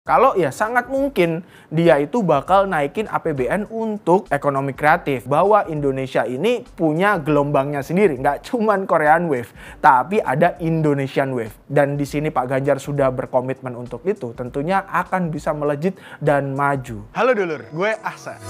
Kalau ya sangat mungkin dia itu bakal naikin APBN untuk ekonomi kreatif. Bahwa Indonesia ini punya gelombangnya sendiri. Nggak cuman Korean Wave, tapi ada Indonesian Wave. Dan di sini Pak Ganjar sudah berkomitmen untuk itu. Tentunya akan bisa melejit dan maju. Halo dulur, gue Ahsan.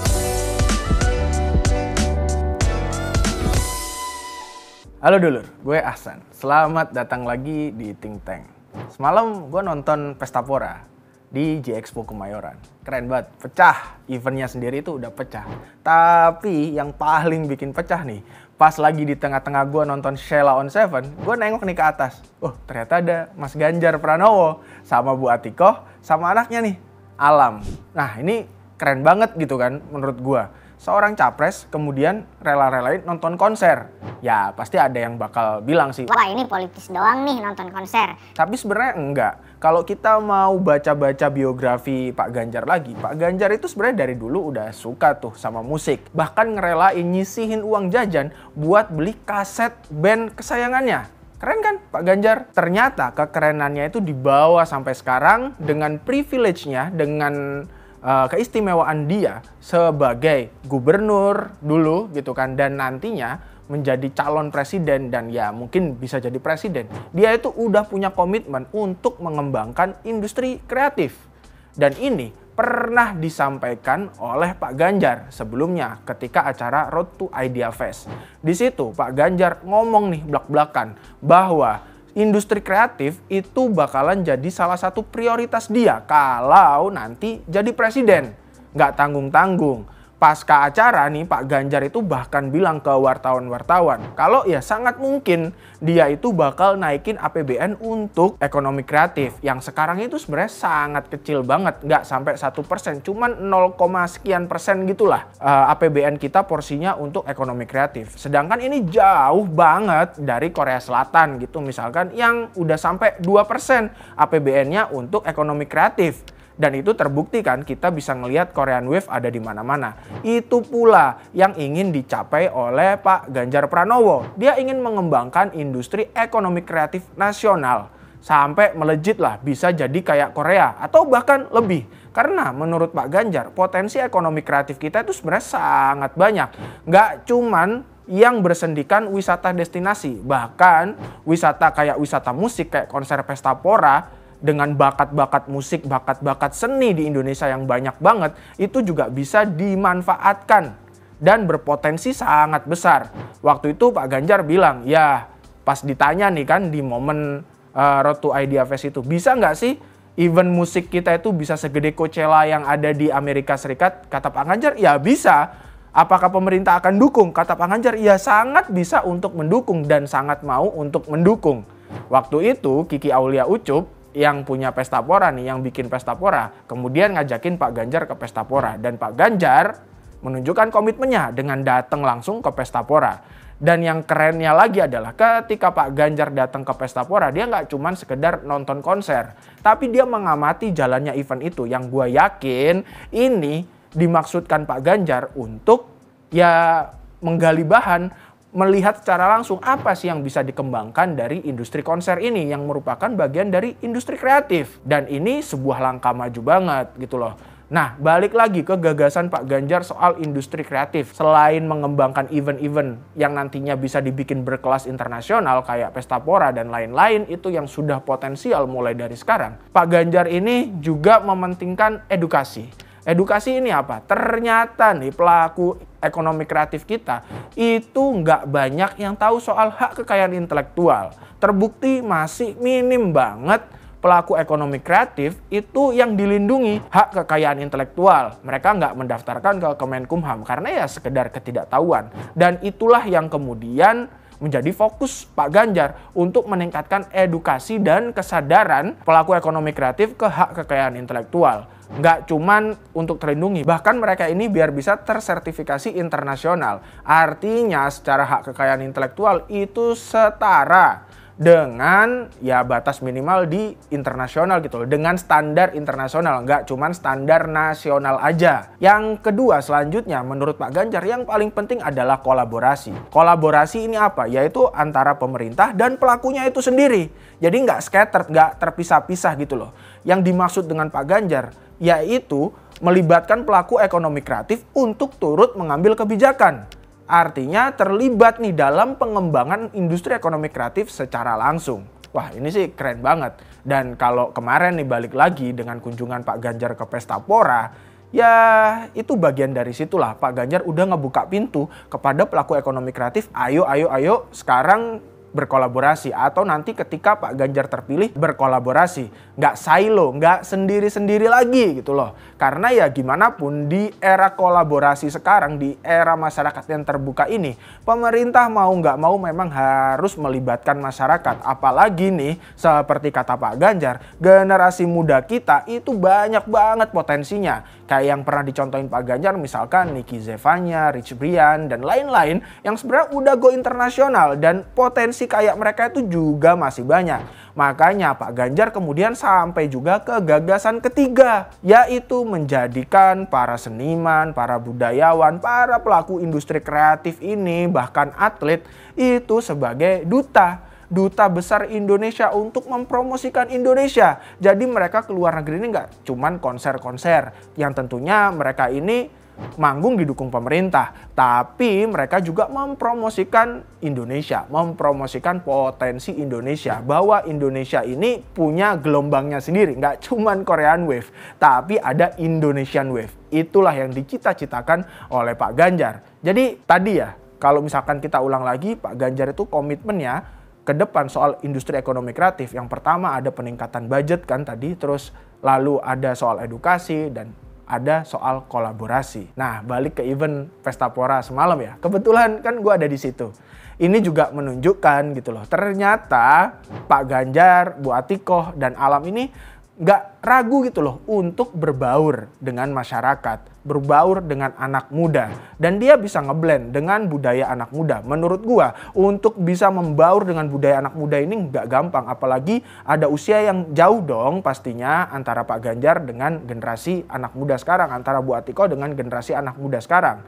Halo dulur, gue Ahsan. Selamat datang lagi di Think Tank. Semalam gue nonton Pesta Pora di J-Expo Kemayoran. Keren banget, pecah. Eventnya sendiri itu udah pecah. Tapi yang paling bikin pecah nih, pas lagi di tengah-tengah gue nonton Sheila on Seven, gue nengok nih ke atas. Oh, ternyata ada Mas Ganjar Pranowo sama Bu Atikoh sama anaknya nih, Alam. Nah, ini keren banget gitu kan menurut gue. Seorang capres kemudian rela-relain nonton konser. Ya pasti ada yang bakal bilang sih, wah ini politis doang nih nonton konser. Tapi sebenarnya enggak. Kalau kita mau baca-baca biografi Pak Ganjar lagi, Pak Ganjar itu sebenarnya dari dulu udah suka tuh sama musik. Bahkan ngerelain nyisihin uang jajan buat beli kaset band kesayangannya. Keren kan Pak Ganjar? Ternyata kekerenannya itu dibawa sampai sekarang dengan privilege-nya, dengan keistimewaan dia sebagai gubernur dulu gitu kan, dan nantinya menjadi calon presiden dan ya mungkin bisa jadi presiden. Dia itu udah punya komitmen untuk mengembangkan industri kreatif. Dan ini pernah disampaikan oleh Pak Ganjar sebelumnya ketika acara Road to Idea Fest. Di situ Pak Ganjar ngomong nih blak-blakan bahwa industri kreatif itu bakalan jadi salah satu prioritas dia kalau nanti jadi presiden. Nggak tanggung-tanggung. Pasca acara nih Pak Ganjar itu bahkan bilang ke wartawan-wartawan kalau ya sangat mungkin dia itu bakal naikin APBN untuk ekonomi kreatif. Yang sekarang itu sebenarnya sangat kecil banget. Nggak sampai 1%. Cuman 0, sekian persen gitulah APBN kita porsinya untuk ekonomi kreatif. Sedangkan ini jauh banget dari Korea Selatan gitu misalkan yang udah sampai 2% APBN-nya untuk ekonomi kreatif. Dan itu terbukti kan, kita bisa ngelihat Korean Wave ada di mana-mana. Itu pula yang ingin dicapai oleh Pak Ganjar Pranowo. Dia ingin mengembangkan industri ekonomi kreatif nasional. Sampai melejit lah, bisa jadi kayak Korea atau bahkan lebih. Karena menurut Pak Ganjar, potensi ekonomi kreatif kita itu sebenarnya sangat banyak. Nggak cuman yang bersendikan wisata destinasi. Bahkan wisata kayak wisata musik, kayak konser Pesta Pora, dengan bakat-bakat musik, bakat-bakat seni di Indonesia yang banyak banget, itu juga bisa dimanfaatkan dan berpotensi sangat besar. Waktu itu Pak Ganjar bilang, ya pas ditanya nih kan di momen Road to Idea Fest itu, bisa nggak sih event musik kita itu bisa segede Coachella yang ada di Amerika Serikat? Kata Pak Ganjar, ya bisa. Apakah pemerintah akan dukung? Kata Pak Ganjar, ya sangat bisa untuk mendukung dan sangat mau untuk mendukung. Waktu itu Kiki Aulia Ucup yang punya Pesta Pora nih, yang bikin Pesta Pora, kemudian ngajakin Pak Ganjar ke Pesta Pora. Dan Pak Ganjar menunjukkan komitmennya dengan datang langsung ke Pesta Pora. Dan yang kerennya lagi adalah ketika Pak Ganjar datang ke Pesta Pora, dia nggak cuma sekedar nonton konser, tapi dia mengamati jalannya event itu. Yang gue yakin ini dimaksudkan Pak Ganjar untuk ya menggali bahan, melihat secara langsung apa sih yang bisa dikembangkan dari industri konser ini yang merupakan bagian dari industri kreatif. Dan ini sebuah langkah maju banget gitu loh. Nah, balik lagi ke gagasan Pak Ganjar soal industri kreatif. Selain mengembangkan event-event yang nantinya bisa dibikin berkelas internasional kayak Pesta Pora dan lain-lain, itu yang sudah potensial mulai dari sekarang. Pak Ganjar ini juga mementingkan edukasi. Edukasi ini apa? Ternyata nih pelaku ekonomi kreatif kita itu nggak banyak yang tahu soal hak kekayaan intelektual. Terbukti masih minim banget pelaku ekonomi kreatif itu yang dilindungi hak kekayaan intelektual. Mereka nggak mendaftarkan ke Kemenkumham karena ya sekedar ketidaktahuan. Dan itulah yang kemudian menjadi fokus Pak Ganjar untuk meningkatkan edukasi dan kesadaran pelaku ekonomi kreatif ke hak kekayaan intelektual. Nggak cuman untuk terlindungi, bahkan mereka ini biar bisa tersertifikasi internasional. Artinya secara hak kekayaan intelektual itu setara dengan ya batas minimal di internasional gitu loh, dengan standar internasional, nggak cuman standar nasional aja. Yang kedua selanjutnya menurut Pak Ganjar yang paling penting adalah kolaborasi. Kolaborasi ini apa? Yaitu antara pemerintah dan pelakunya itu sendiri. Jadi nggak scattered, nggak terpisah-pisah gitu loh. Yang dimaksud dengan Pak Ganjar yaitu melibatkan pelaku ekonomi kreatif untuk turut mengambil kebijakan. Artinya terlibat nih dalam pengembangan industri ekonomi kreatif secara langsung. Wah ini sih keren banget. Dan kalau kemarin nih balik lagi dengan kunjungan Pak Ganjar ke Pesta Pora, ya itu bagian dari situlah Pak Ganjar udah ngebuka pintu kepada pelaku ekonomi kreatif. Ayo sekarang berkolaborasi, atau nanti ketika Pak Ganjar terpilih berkolaborasi, nggak silo, nggak sendiri-sendiri lagi gitu loh. Karena ya gimana pun di era kolaborasi sekarang, di era masyarakat yang terbuka ini, pemerintah mau nggak mau memang harus melibatkan masyarakat. Apalagi nih seperti kata Pak Ganjar, generasi muda kita itu banyak banget potensinya. Kayak yang pernah dicontohin Pak Ganjar misalkan Niki Zevanya, Rich Brian, dan lain-lain yang sebenarnya udah go internasional dan potensi kayak mereka itu juga masih banyak. Makanya Pak Ganjar kemudian sampai juga ke gagasan ketiga, yaitu menjadikan para seniman, para budayawan, para pelaku industri kreatif ini, bahkan atlet itu sebagai duta besar Indonesia untuk mempromosikan Indonesia. Jadi mereka ke luar negeri ini nggak cuman konser-konser yang tentunya mereka ini manggung didukung pemerintah, tapi mereka juga mempromosikan Indonesia, mempromosikan potensi Indonesia, bahwa Indonesia ini punya gelombangnya sendiri, nggak cuman Korean Wave, tapi ada Indonesian Wave. Itulah yang dicita-citakan oleh Pak Ganjar. Jadi tadi ya, kalau misalkan kita ulang lagi, Pak Ganjar itu komitmennya ke depan soal industri ekonomi kreatif. Yang pertama ada peningkatan budget kan tadi, terus lalu ada soal edukasi, dan ada soal kolaborasi. Nah, balik ke event Pesta Pora semalam ya. Kebetulan kan gue ada di situ. Ini juga menunjukkan gitu loh. Ternyata Pak Ganjar, Bu Atikoh, dan Alam ini nggak ragu gitu loh untuk berbaur dengan masyarakat, berbaur dengan anak muda, dan dia bisa ngeblend dengan budaya anak muda. Menurut gua untuk bisa membaur dengan budaya anak muda ini nggak gampang, apalagi ada usia yang jauh dong pastinya antara Pak Ganjar dengan generasi anak muda sekarang, antara Bu Atikoh dengan generasi anak muda sekarang.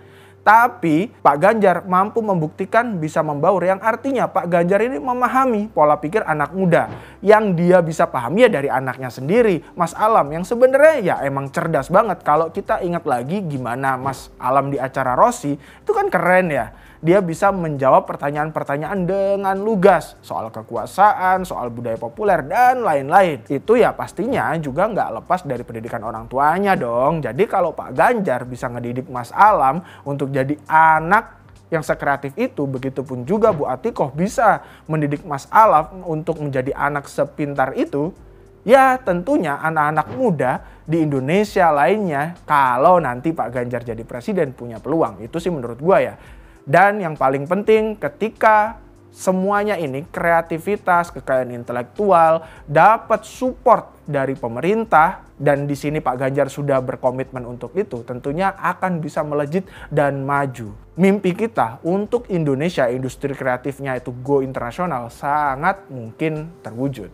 Tapi Pak Ganjar mampu membuktikan bisa membaur, yang artinya Pak Ganjar ini memahami pola pikir anak muda. Yang dia bisa pahami ya dari anaknya sendiri, Mas Alam, yang sebenarnya ya emang cerdas banget. Kalau kita ingat lagi gimana Mas Alam di acara Rossi, itu kan keren ya. Dia bisa menjawab pertanyaan-pertanyaan dengan lugas soal kekuasaan, soal budaya populer, dan lain-lain. Itu ya pastinya juga nggak lepas dari pendidikan orang tuanya dong. Jadi kalau Pak Ganjar bisa ngedidik Mas Alam untuk jadi anak yang sekreatif itu, begitupun juga Bu Atikoh bisa mendidik Mas Alam untuk menjadi anak sepintar itu, ya tentunya anak-anak muda di Indonesia lainnya kalau nanti Pak Ganjar jadi presiden punya peluang. Itu sih menurut gua ya. Dan yang paling penting ketika semuanya ini, kreativitas, kekayaan intelektual dapat support dari pemerintah, dan di sini Pak Ganjar sudah berkomitmen untuk itu, tentunya akan bisa melejit dan maju. Mimpi kita untuk Indonesia, industri kreatifnya itu go internasional, sangat mungkin terwujud.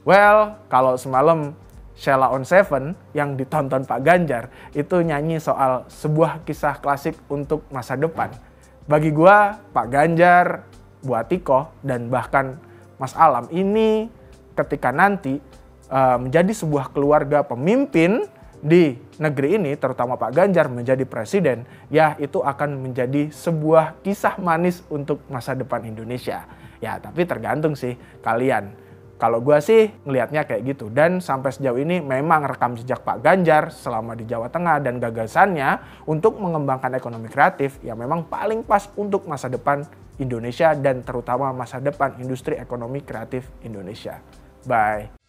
Well, kalau semalam Sheila on Seven yang ditonton Pak Ganjar itu nyanyi soal sebuah kisah klasik untuk masa depan. Bagi gua, Pak Ganjar, Bu Atikoh, dan bahkan Mas Alam ini ketika nanti menjadi sebuah keluarga pemimpin di negeri ini, terutama Pak Ganjar menjadi presiden, ya itu akan menjadi sebuah kisah manis untuk masa depan Indonesia. Ya tapi tergantung sih kalian. Kalau gue sih ngelihatnya kayak gitu. Dan sampai sejauh ini memang rekam jejak Pak Ganjar selama di Jawa Tengah dan gagasannya untuk mengembangkan ekonomi kreatif ya memang paling pas untuk masa depan Indonesia dan terutama masa depan industri ekonomi kreatif Indonesia. Bye.